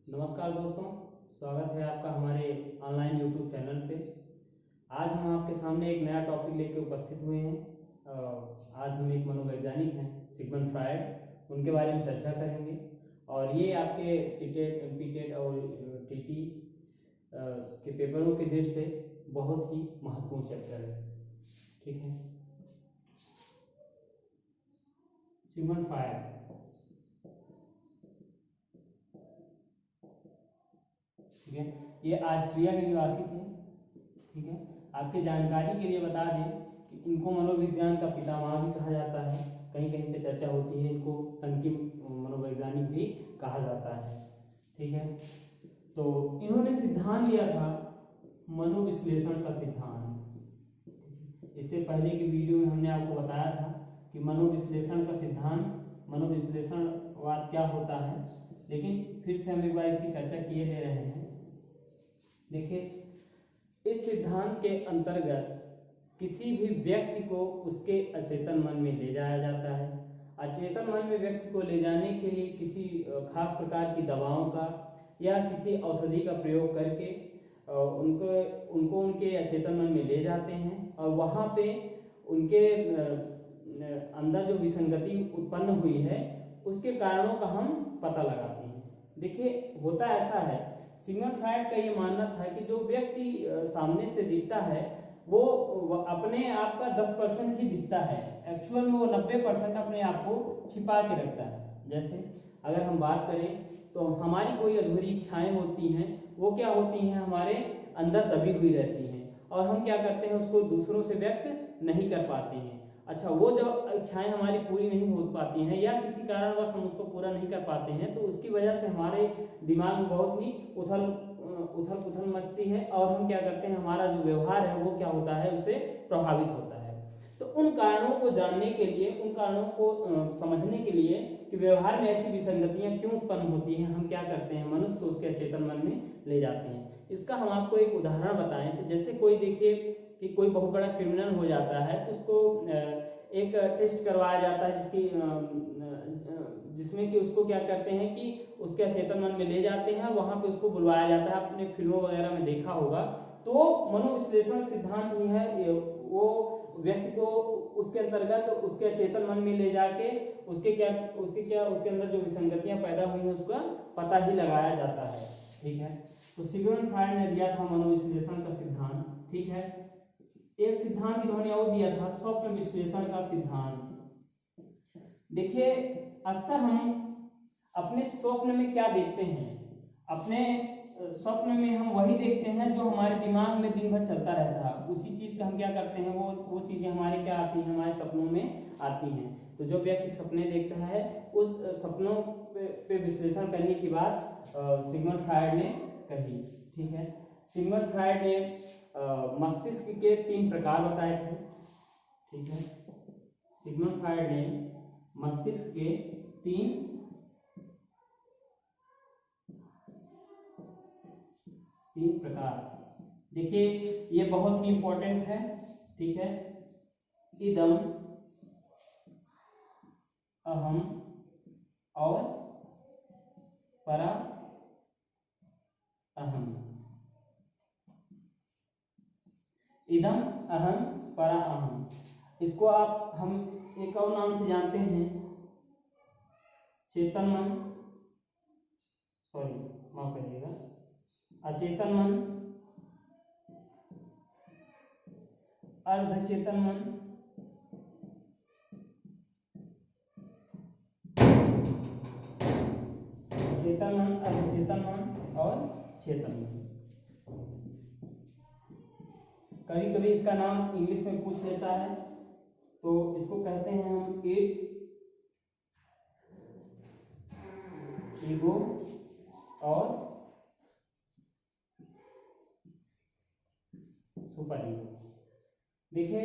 नमस्कार दोस्तों, स्वागत है आपका हमारे ऑनलाइन यूट्यूब चैनल पे। आज हम आपके सामने एक नया टॉपिक लेकर उपस्थित हुए हैं। आज हम एक मनोवैज्ञानिक हैं सिगमंड फ्रायड, उनके बारे में चर्चा करेंगे। और ये आपके सीटेट, एमपीटेट और टीटी के पेपरों के दृष्टि से बहुत ही महत्वपूर्ण चैप्टर है। ठीक है, सिगमंड फ्रायड ठीक है, ये ऑस्ट्रिया के निवासी थे। ठीक है, आपके जानकारी के लिए बता दें कि इनको मनोविज्ञान का पितामह भी कहा जाता है। कहीं कहीं पे चर्चा होती है, इनको सन की मनोवैज्ञानिक भी कहा जाता है। ठीक है, तो इन्होंने सिद्धांत दिया था मनोविश्लेषण का सिद्धांत। इससे पहले की वीडियो में हमने आपको बताया था कि मनोविश्लेषण का सिद्धांत, मनोविश्लेषणवाद क्या होता है, लेकिन फिर से हम एक बार इसकी चर्चा किए दे रहे हैं। देखिए, इस सिद्धांत के अंतर्गत किसी भी व्यक्ति को उसके अचेतन मन में ले जाया जाता है। अचेतन मन में व्यक्ति को ले जाने के लिए किसी खास प्रकार की दवाओं का या किसी औषधि का प्रयोग करके उनको उनके अचेतन मन में ले जाते हैं और वहाँ पे उनके अंदर जो विसंगति उत्पन्न हुई है उसके कारणों का हम पता लगाते हैं। देखिए, होता ऐसा है, सिगमंड फ्रायड का ये मानना था कि जो व्यक्ति सामने से दिखता है वो अपने आप का 10% ही दिखता है, एक्चुअल में वो 90% अपने आप को छिपा के रखता है। जैसे अगर हम बात करें तो हमारी कोई अधूरी इच्छाएं होती हैं, वो क्या होती हैं, हमारे अंदर दबी हुई रहती हैं और हम क्या करते हैं, उसको दूसरों से व्यक्त नहीं कर पाते हैं। अच्छा, वो जब इच्छाएं हमारी पूरी नहीं हो पाती हैं या किसी कारणवश हम उसको पूरा नहीं कर पाते हैं तो उसकी वजह से हमारे दिमाग में बहुत ही उथल पुथल मचती है और हम क्या करते हैं, हमारा जो व्यवहार है वो क्या होता है, उससे प्रभावित होता है। तो उन कारणों को जानने के लिए, उन कारणों को समझने के लिए कि व्यवहार में ऐसी विसंगतियां क्यों उत्पन्न होती हैं, हम क्या करते हैं, मनुष्य को उसके अचेतन मन में ले जाते हैं। इसका हम आपको एक उदाहरण बताएं तो जैसे कोई देखिए कि कोई बहुत बड़ा क्रिमिनल हो जाता है तो उसको एक टेस्ट करवाया जाता है जिसमें कि उसको क्या करते हैं कि उसके अचेतन मन में ले जाते हैं और वहां पे उसको बुलवाया जाता है। आपने फिल्मों वगैरह में देखा होगा। तो मनोविश्लेषण सिद्धांत ही है, वो व्यक्ति को उसके अंतर्गत उसके अचेतन मन में ले जाके उसके अंदर जो विसंगतियां पैदा हुई हैं उसका पता ही लगाया जाता है। ठीक है, तो सिगमंड फ्रायड ने दिया था मनोविश्लेषण का सिद्धांत। ठीक है, एक सिद्धांत इन्होंने और दिया था स्वप्न विश्लेषण का सिद्धांत। देखिए, अक्सर हम अपने स्वप्न में क्या देखते हैं, अपने स्वप्न में हम वही देखते हैं जो हमारे दिमाग में दिन भर चलता रहता है। उसी चीज का हम क्या करते हैं, वो चीजें हमारे क्या आती हैं, हमारे सपनों में आती हैं। तो जो व्यक्ति सपने देखता है उस सपनों पे विश्लेषण करने की बात सिगमंड फ्रायड ने कही। ठीक है, सिगमंड फ्रायड ने मस्तिष्क के 3 प्रकार बताए थे। ठीक है, सिगमंड फ्रायड ने मस्तिष्क के 3 प्रकार, देखिए ये बहुत ही इंपॉर्टेंट है। ठीक है, इदम, अहम और परा अहम। इदम, अहम, परा अहम, इसको हम एक और नाम से जानते हैं, चेतन मन, सॉरी माफ करिएगा, अचेतन मन, अर्धचेतन मन, चेतन मन, अर्धचेतन मन और चेतन मन। कभी कभी इसका नाम इंग्लिश में पूछ लेता है तो इसको कहते हैं हम ईगो और सुपर ईगो। देखिए,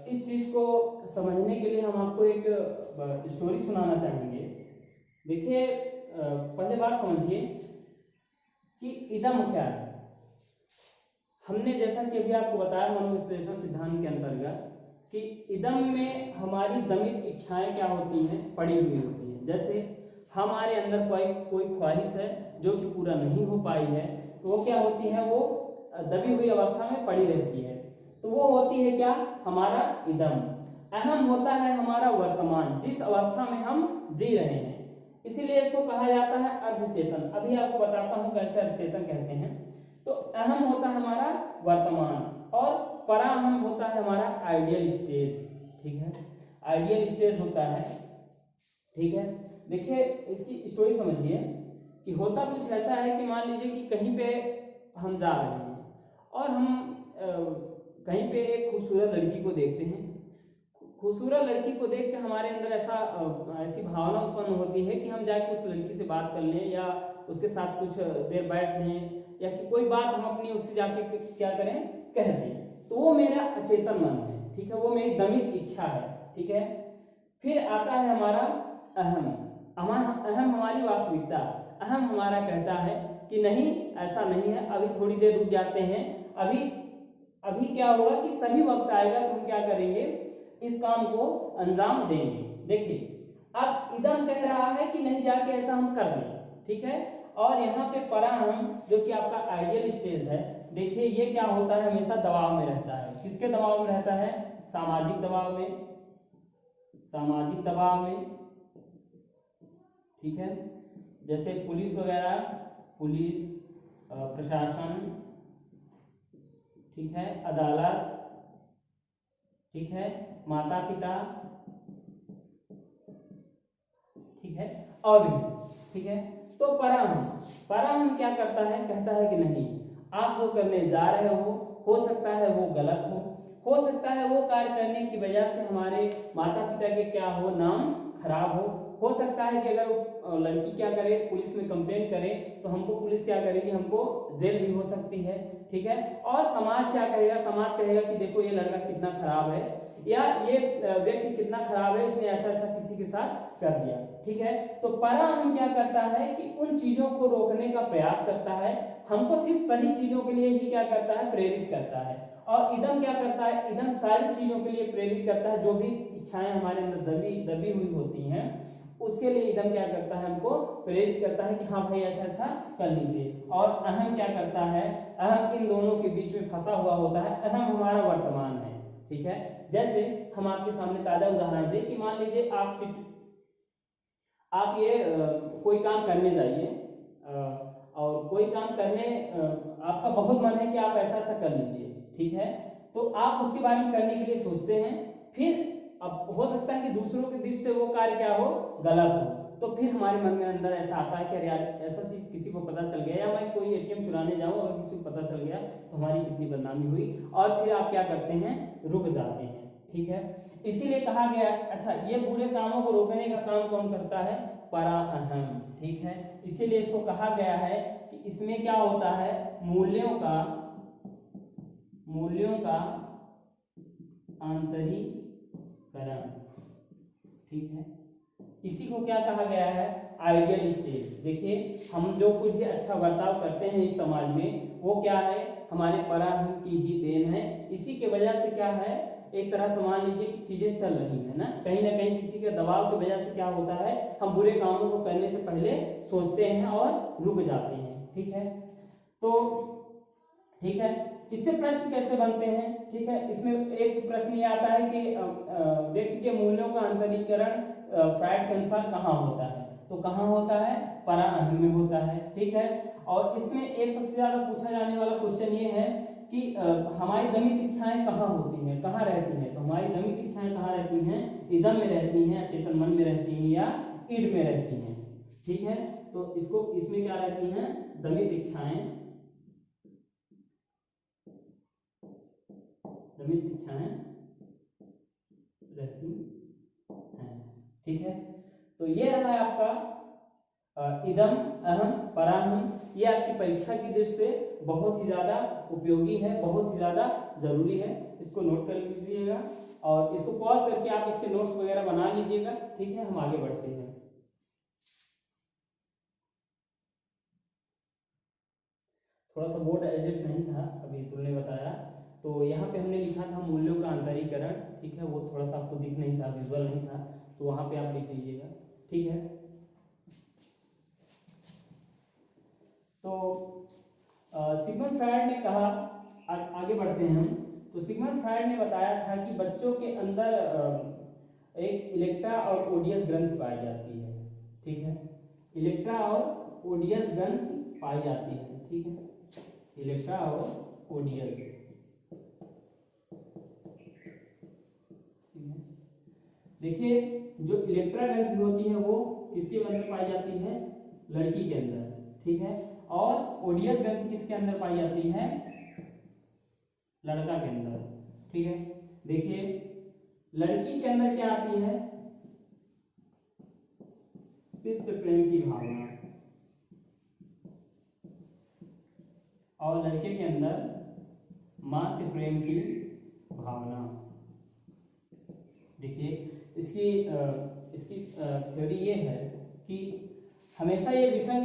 इस चीज को समझने के लिए हम आपको एक स्टोरी सुनाना चाहेंगे। देखिए, पहले बात समझिए कि इदम क्या है। हमने जैसा कि अभी आपको बताया मनोविश्लेषण सिद्धांत के अंतर्गत कि इदम में हमारी दमित इच्छाएं क्या होती हैं, पड़ी हुई होती हैं। जैसे हमारे अंदर कोई ख्वाहिश है जो कि पूरा नहीं हो पाई है, तो वो क्या होती है, वो दबी हुई अवस्था में पड़ी रहती है। तो वो होती है क्या, हमारा इदम। अहम होता है हमारा वर्तमान, जिस अवस्था में हम जी रहे हैं, इसीलिए इसको कहा जाता है अर्धचेतन। अभी आपको बताता हूं कैसे अर्धचेतन कहते हैं। तो अहम होता है हमारा वर्तमान, और पराअहम होता है हमारा आइडियल स्टेज। ठीक है, आइडियल स्टेज होता है। ठीक है, देखिए इसकी स्टोरी समझिए कि होता कुछ ऐसा है कि मान लीजिए कि कहीं पे हम जा रहे हैं और हम कहीं पे एक खूबसूरत लड़की को देखते हैं। खूबसूरत लड़की को देख के हमारे अंदर ऐसी भावना उत्पन्न होती है कि हम जाके उस लड़की से बात कर लें, या उसके साथ कुछ देर बैठ लें, या कि कोई बात हम अपनी उससे जाके क्या करें, कह दें। तो वो मेरा अचेतन मन है। ठीक है, वो मेरी दमित इच्छा है। ठीक है, फिर आता है हमारा अहम। अहम हमारी वास्तविकता। अहम हमारा कहता है कि नहीं, ऐसा नहीं है, अभी थोड़ी देर रुक जाते हैं, अभी क्या होगा कि सही वक्त आएगा तो हम क्या करेंगे, इस काम को अंजाम देंगे। देखिए, अब इदम कह रहा है कि नहीं, जाके ऐसा हम कर लें। ठीक है, और यहाँ पे पराअहम जो कि आपका आइडियल स्टेज है, देखिए ये क्या होता है, हमेशा दबाव में रहता है। किसके दबाव में रहता है, सामाजिक दबाव में, सामाजिक दबाव में। ठीक है, जैसे पुलिस वगैरह, पुलिस, प्रशासन, ठीक है, अदालत, ठीक है, माता पिता, ठीक है, और भी। ठीक है, तो पराअहम क्या करता है, कहता है कि नहीं, आप जो करने जा रहे हो सकता है वो गलत हो सकता है वो कार्य करने की वजह से हमारे माता पिता के क्या हो, नाम खराब हो सकता है कि अगर वो लड़की क्या करे, पुलिस में कंप्लेंट करे, तो हमको पुलिस क्या करेगी, हमको जेल भी हो सकती है। ठीक है, और समाज क्या कहेगा, समाज कहेगा कि देखो ये लड़का कितना खराब है, या ये व्यक्ति कितना खराब है, इसने ऐसा ऐसा किसी के साथ कर दिया। ठीक है, तो पराअहम क्या करता है कि उन चीजों को रोकने का प्रयास करता है, हमको सिर्फ सही चीजों के लिए ही क्या करता है, प्रेरित करता है। और इदम क्या करता है, इदम सारी चीजों के लिए प्रेरित करता है, जो भी इच्छाएं हमारे अंदर दबी हुई होती हैं, उसके लिए इदम क्या करता है, हमको प्रेरित करता है कि हाँ भाई ऐसा ऐसा कर लीजिए। और अहम क्या करता है, अहम इन दोनों के बीच में फंसा हुआ होता है। अहम हमारा वर्तमान है। ठीक है, जैसे हम आपके सामने ताजा उदाहरण दें कि मान लीजिए आप ये कोई काम करने जाइए, और कोई काम करने आपका बहुत मन है कि आप ऐसा ऐसा कर लीजिए। ठीक है, तो आप उसके बारे में करने के लिए सोचते हैं, फिर अब हो सकता है कि दूसरों के दृष्टि से वो कार्य क्या हो, गलत हो, तो फिर हमारे मन में अंदर ऐसा आता है कि अरे यार ऐसा चीज किसी को पता चल गया, या मैं कोई एटीएम चुराने जाऊं, अगर किसी को पता चल गया तो हमारी कितनी बदनामी हुई, और फिर आप क्या करते हैं, रुक जाते हैं। ठीक है, इसीलिए कहा गया, अच्छा ये बुरे कामों को रोकने का काम कौन करता है, पराअहम। ठीक है, इसीलिए इसको कहा गया है कि इसमें क्या होता है, मूल्यों का आंतरीकरण। ठीक है, इसी को क्या कहा गया है, आइडियल स्टेज। देखिए, हम जो कुछ भी अच्छा बर्ताव करते हैं इस समाज में, वो क्या है, हमारे पराअहम की ही देन है। इसी के वजह से क्या है, एक तरह से मान लीजिए कि चीजें चल रही है ना कहीं किसी के दबाव की वजह से क्या होता है, हम बुरे कामों को करने से पहले सोचते हैं और रुक जाते हैं। ठीक है, तो ठीक है, इससे प्रश्न कैसे बनते हैं। ठीक है, इसमें एक प्रश्न ये आता है कि व्यक्ति के मूल्यों का अंतरीकरण फ्राइड के अनुसार कहाँ होता है, तो कहाँ होता है, पराअहम में होता है। ठीक है, और इसमें एक सबसे ज्यादा पूछा जाने वाला क्वेश्चन ये है कि हमारी दमित इच्छाएं कहाँ होती हैं, कहाँ रहती हैं, तो हमारी दमित इच्छाएं कहाँ रहती हैं, इदम में रहती हैं, अचेतन मन में रहती हैं, या ईड में रहती हैं। ठीक है, तो इसमें क्या रहती हैं, दमित इच्छाएं रहती हैं। ठीक है, तो ये रहा आपका इदम, अहम, पराअहम। ये आपकी परीक्षा की दृष्टि से बहुत ही ज्यादा उपयोगी है, बहुत ही ज्यादा जरूरी है, इसको नोट कर लीजिएगा, और इसको पॉज करके आप इसके नोट्स वगैरह बना लीजिएगा। ठीक है, हम आगे बढ़ते हैं। थोड़ा सा बोर्ड एडजस्ट नहीं था, अभी तुमने बताया, तो यहाँ पे हमने लिखा था मूल्यों का अंतरीकरण। ठीक है, वो थोड़ा सा आपको दिख नहीं था, विजुअल नहीं था, तो वहाँ पे आप लिख लीजिएगा। ठीक है, तो सिगमंड फ्रायड ने कहा, आगे बढ़ते हैं हम। तो सिगमंड फ्रायड ने बताया था कि बच्चों के अंदर एक इलेक्ट्रा और ओडियस ग्रंथि पाई जाती है, ठीक है। इलेक्ट्रा और ओडियस ग्रंथि पाई जाती है, ठीक है, इलेक्ट्रा और ओडियस, ठीक है। देखिए जो इलेक्ट्रा ग्रंथि होती है वो किसके अंदर पाई जाती है, लड़की के अंदर, ठीक है। और ओडियस ग्रंथि किसके अंदर पाई जाती है, लड़का के अंदर, ठीक है। देखिए लड़की के अंदर क्या आती है, पितृ प्रेम की भावना, और लड़के के अंदर मातृ प्रेम की भावना। देखिए इसकी थ्योरी ये है कि हमेशा ये विसंग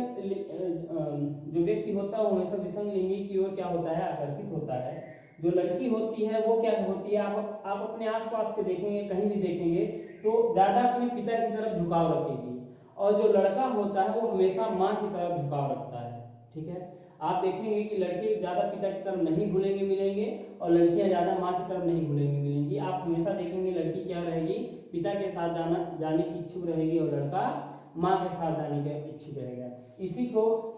जो व्यक्ति होता है वो हमेशा विसंग लिंगी की ओर क्या होता है, आकर्षित होता है। जो लड़की होती है वो क्या होती है, आप अपने आसपास के देखेंगे, कहीं भी देखेंगे तो ज्यादा अपने पिता की तरफ झुकाव रखेगी, और जो लड़का होता है वो हमेशा माँ की तरफ झुकाव रखता है, ठीक है। आप देखेंगे कि लड़के ज्यादा पिता की तरफ नहीं घुलेंगे मिलेंगे, और लड़कियां ज्यादा माँ की तरफ नहीं घुलेंगी मिलेंगी। आप हमेशा देखेंगे लड़की क्या रहेगी, पिता के साथ जाने की इच्छुक रहेगी, और लड़का माँ के साथ जाने के इच्छुक रहेगा। इसी को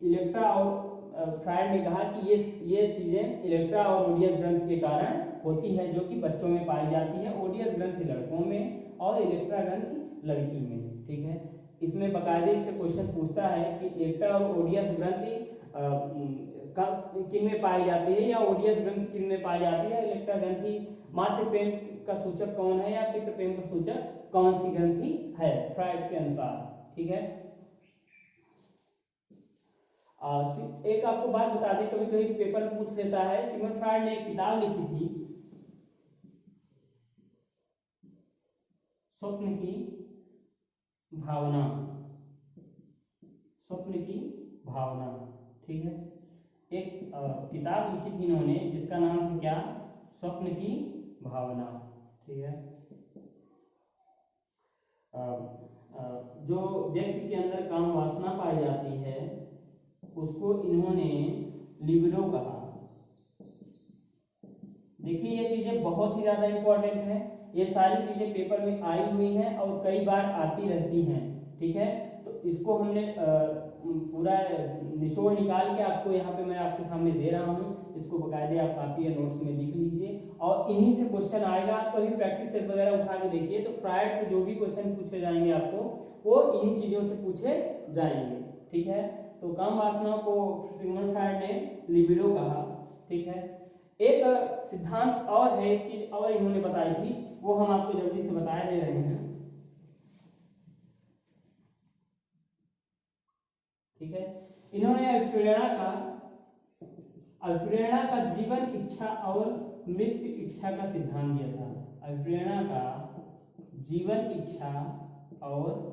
इलेक्ट्रा और फ्रायड ने कहा कि ये चीजें इलेक्ट्रा और ओडियस ग्रंथ के कारण होती है, जो कि बच्चों में पाई जाती है। ओडियस ग्रंथ लड़कों में और इलेक्ट्रा ग्रंथ लड़की में, ठीक है। इसमें बाकायदे इससे क्वेश्चन पूछता है कि इलेक्ट्रा और ओडियस ग्रंथि किन में पाई जाती है, या ओडियस ग्रंथि किन में पाई जाती है। इलेक्ट्रा ग्रंथि मातृ प्रेम का सूचक कौन है, या पितृ प्रेम का सूचक कौन सी ग्रंथि है, फ्रायड के अनुसार, ठीक है। एक आपको बात बता दें, कभी कभी पेपर में पूछ लेता है, सिगमंड फ्रायड ने एक किताब लिखी थी, स्वप्न की भावना, स्वप्न की भावना, ठीक है। एक किताब लिखी थी इन्होंने जिसका नाम था क्या, स्वप्न की भावना, ठीक है। जो व्यक्ति के अंदर काम वासना पाई जाती है उसको इन्होंने लिबिडो कहा। देखिए ये चीजें बहुत ही ज्यादा इंपॉर्टेंट है, ये सारी चीजें पेपर में आई हुई हैं और कई बार आती रहती हैं, ठीक है। तो इसको हमने पूरा निचोड़ निकाल के आपको यहाँ पे मैं आपके सामने दे रहा हूँ। इसको बकायदे आप कॉपी या नोट्स में लिख लीजिए, और इन्हीं से क्वेश्चन आएगा। आप कभी प्रैक्टिस सेट वगैरह उठा के देखिए तो फ्रायड से जो भी क्वेश्चन पूछे जाएंगे आपको वो इन्हीं चीजों से पूछे जाएंगे, ठीक है। तो काम वासनाओं को सिगमंड फ्रायड ने लिबिडो कहा, ठीक है। एक सिद्धांत और है, एक चीज और इन्होंने बताई थी, वो हम आपको जल्दी से बता दे रहे हैं, ठीक है। इन्होंने अल्फ्रेडा का जीवन इच्छा और मृत्यु इच्छा का सिद्धांत दिया था। अल्फ्रेडा का जीवन इच्छा और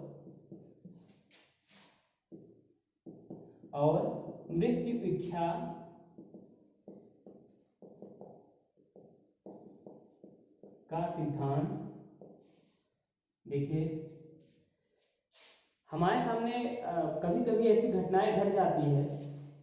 मृत्यु इच्छा का सिद्धांत। देखिए हमारे सामने कभी कभी ऐसी घटनाएं घट जाती है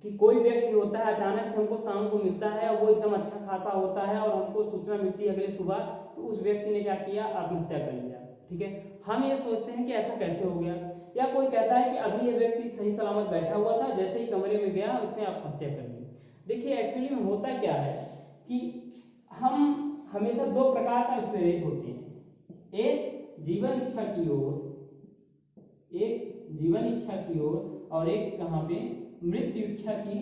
कि कोई व्यक्ति होता है, अचानक से हमको शाम को मिलता है और वो एकदम अच्छा खासा होता है, और हमको सूचना मिलती है अगले सुबह तो उस व्यक्ति ने क्या किया, आत्महत्या कर लिया, ठीक है। हम ये सोचते हैं कि ऐसा कैसे हो गया, या कोई कहता है कि अभी ये व्यक्ति सही सलामत बैठा हुआ था, जैसे ही कमरे में गया उसने आत्महत्या कर ली। देखिए एक्चुअली में होता क्या है कि हम हमेशा दो प्रकार से प्रेरित होते हैं, एक जीवन इच्छा की ओर, और एक कहां पे, मृत्यु इच्छा की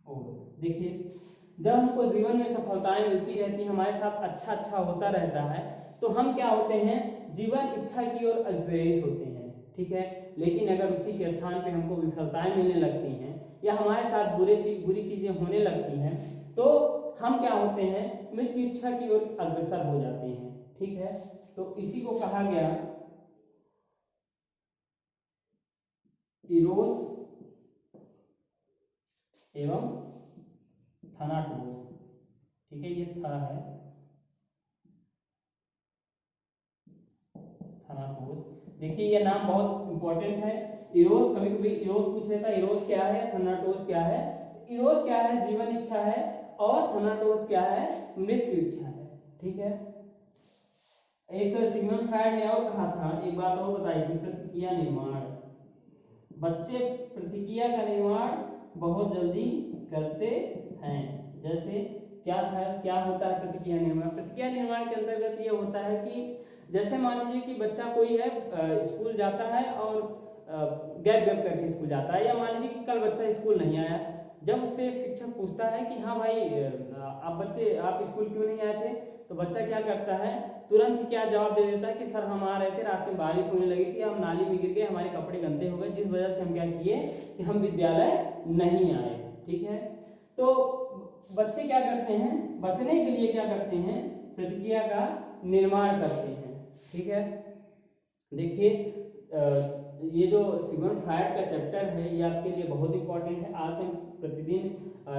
ओर। देखिए जब हमको जीवन में सफलताएं मिलती रहती हैं, हमारे साथ अच्छा होता रहता है, तो हम क्या होते हैं, जीवन इच्छा की ओर प्रेरित होते हैं, ठीक है। लेकिन अगर उसी के स्थान पे हमको विफलताएं मिलने लगती हैं, या हमारे साथ बुरी चीजें होने लगती हैं, तो हम क्या होते हैं, मृत्यु इच्छा की ओर अग्रसर हो जाते हैं, ठीक है। तो इसी को कहा गया इरोस एवं थनाटोस, ठीक है। ये था है थनाटोस। देखिए ये नाम बहुत इंपॉर्टेंट है। इरोस, कभी कभी इरोस पूछ लेता है, इरोस क्या है, थनाटोस क्या है। इरोस क्या है, जीवन इच्छा है, और थनाटोस क्या है, मृत्यु इच्छा है। ठीक है। एक सिगमंड फ्रायड ने और कहा था, एक बात और बताई थी, प्रतिक्रिया निर्माण। बच्चे प्रतिक्रिया का निर्माण बहुत जल्दी करते हैं। जैसे क्या था, क्या होता है प्रतिक्रिया निर्माण? प्रतिक्रिया निर्माण के अंतर्गत ये होता है कि जैसे मान लीजिए कि बच्चा कोई है, स्कूल जाता है और गैप गैप करके स्कूल जाता है, या मान लीजिए कि कल बच्चा स्कूल नहीं आया। जब उससे एक शिक्षक पूछता है कि हाँ भाई आप स्कूल क्यों नहीं आए थे, तो बच्चा क्या करता है, तुरंत ही क्या जवाब दे देता है कि सर हम आ रहे थे, रास्ते में बारिश होने लगी थी, हम नाली में गिर गए, हमारे कपड़े गंदे हो गए, जिस वजह से हम क्या किए कि हम विद्यालय नहीं आए। ठीक है। तो बच्चे क्या करते हैं, बचने के लिए क्या करते हैं, प्रतिक्रिया का निर्माण करते हैं। ठीक है। देखिए ये जो सिगमंड फ्रायड का चैप्टर है ये आपके लिए बहुत इंपॉर्टेंट है। आज से प्रतिदिन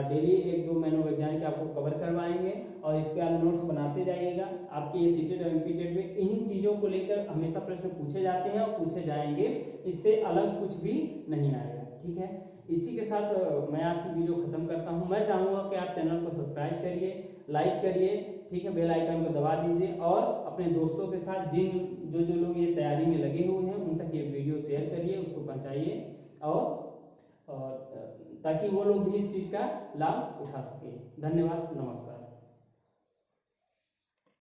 डेली 1-2 मनोवैज्ञानिक आपको कवर करवाएंगे, और इस पे आप नोट्स बनाते जाइएगा। आपके ये सीटेट और एमपीटेट में इन्हीं चीज़ों को लेकर हमेशा प्रश्न पूछे जाते हैं और पूछे जाएंगे, इससे अलग कुछ भी नहीं आएगा। ठीक है। इसी के साथ मैं आज की वीडियो खत्म करता हूं। मैं चाहूँगा कि आप चैनल को सब्सक्राइब करिए, लाइक करिए, ठीक है, बेल आइकन को दबा दीजिए, और अपने दोस्तों के साथ जो लोग ये तैयारी में लगे हुए हैं उन तक ये वीडियो शेयर करिए, उसको पहुँचाइए, और ताकि वो लोग भी इस चीज़ का लाभ उठा सकें। धन्यवाद, नमस्कार।